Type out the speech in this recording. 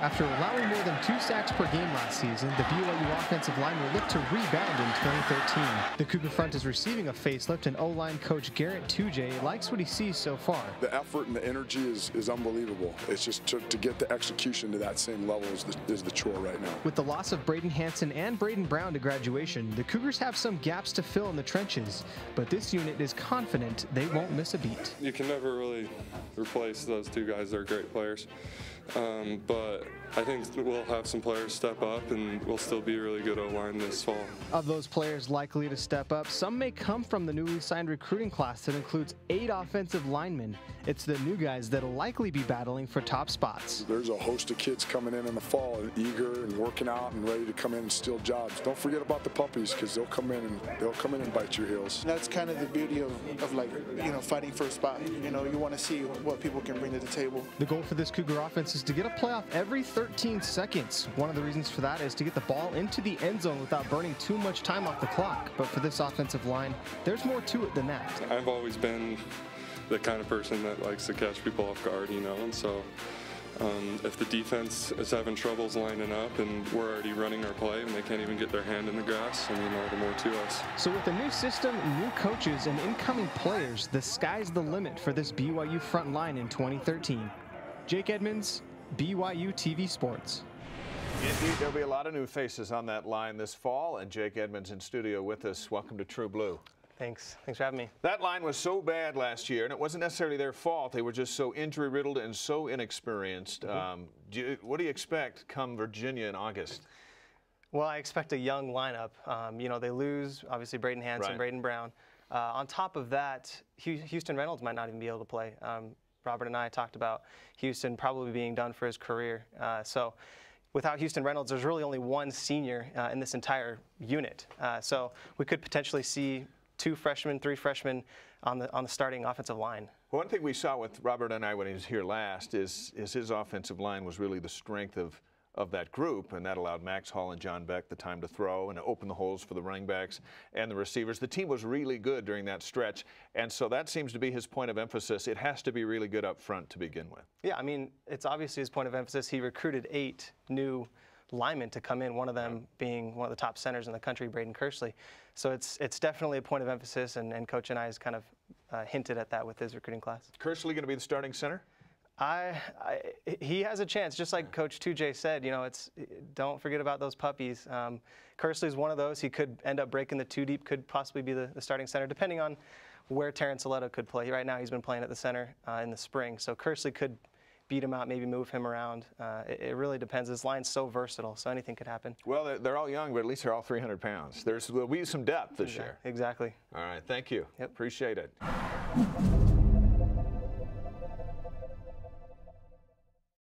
After allowing more than 2 sacks per game last season, the BYU offensive line will look to rebound in 2013. The Cougar front is receiving a facelift, and O-line coach Garrett Tujay likes what he sees so far. The effort and the energy is unbelievable. It's just to get the execution to that same level is the chore right now. With the loss of Braden Hansen and Braden Brown to graduation, the Cougars have some gaps to fill in the trenches, but this unit is confident they won't miss a beat. You can never really replace those two guys. They're great players. But I think we'll have some players step up, and we'll still be a really good O-line this fall. Of those players likely to step up, some may come from the newly signed recruiting class that includes 8 offensive linemen. It's the new guys that'll likely be battling for top spots. There's a host of kids coming in the fall, eager and working out and ready to come in and steal jobs. Don't forget about the puppies, because they'll come in and bite your heels. That's kind of the beauty of like, fighting for a spot. You want to see what people can bring to the table. The goal for this Cougar offense is to get a playoff every 13 seconds. One of the reasons for that is to get the ball into the end zone without burning too much time off the clock. But for this offensive line, there's more to it than that. I've always been the kind of person that likes to catch people off guard, and so if the defense is having troubles lining up and we're already running our play and they can't even get their hand in the grass, all the more to us. So with a new system, new coaches, and incoming players, the sky's the limit for this BYU front line in 2013. Jake Edmonds, BYUtv Sports. Indeed, there'll be a lot of new faces on that line this fall, and Jake Edmonds in studio with us. Welcome to True Blue. Thanks for having me. That line was so bad last year, and it wasn't necessarily their fault. They were just so injury-riddled and so inexperienced. What do you expect come Virginia in August? Well, I expect a young lineup. They lose, obviously, Braden Hansen, right. Braden Brown. On top of that, Houston Reynolds might not even be able to play. Robert and I talked about Houston probably being done for his career. So without Houston Reynolds, there's really only one senior in this entire unit. So we could potentially see 2 freshmen, 3 freshmen on the starting offensive line. Well, one thing we saw with Robert and I when he was here last is his offensive line was really the strength of that group, and that allowed Max Hall and John Beck the time to throw and to open the holes for the running backs and the receivers. The team was really good during that stretch, and so that seems to be his point of emphasis. It has to be really good up front to begin with. Yeah, it's obviously his point of emphasis. He recruited 8 new linemen to come in, one of them being one of the top centers in the country, Braden Kersley. So it's definitely a point of emphasis, and Coach and I has kind of hinted at that with his recruiting class. Kersley going to be the starting center? He has a chance, just like Coach Tujay said. Don't forget about those puppies. Kersley's one of those. He could end up breaking the 2 deep, could possibly be the starting center, depending on where Terrence Aledo could play. Right now, he's been playing at the center in the spring, so Kersley could beat him out, maybe move him around. It really depends. This line's so versatile, so anything could happen. Well, they're all young, but at least they're all 300 pounds. There'll be some depth this year. Exactly. All right, thank you. Yep. Appreciate it.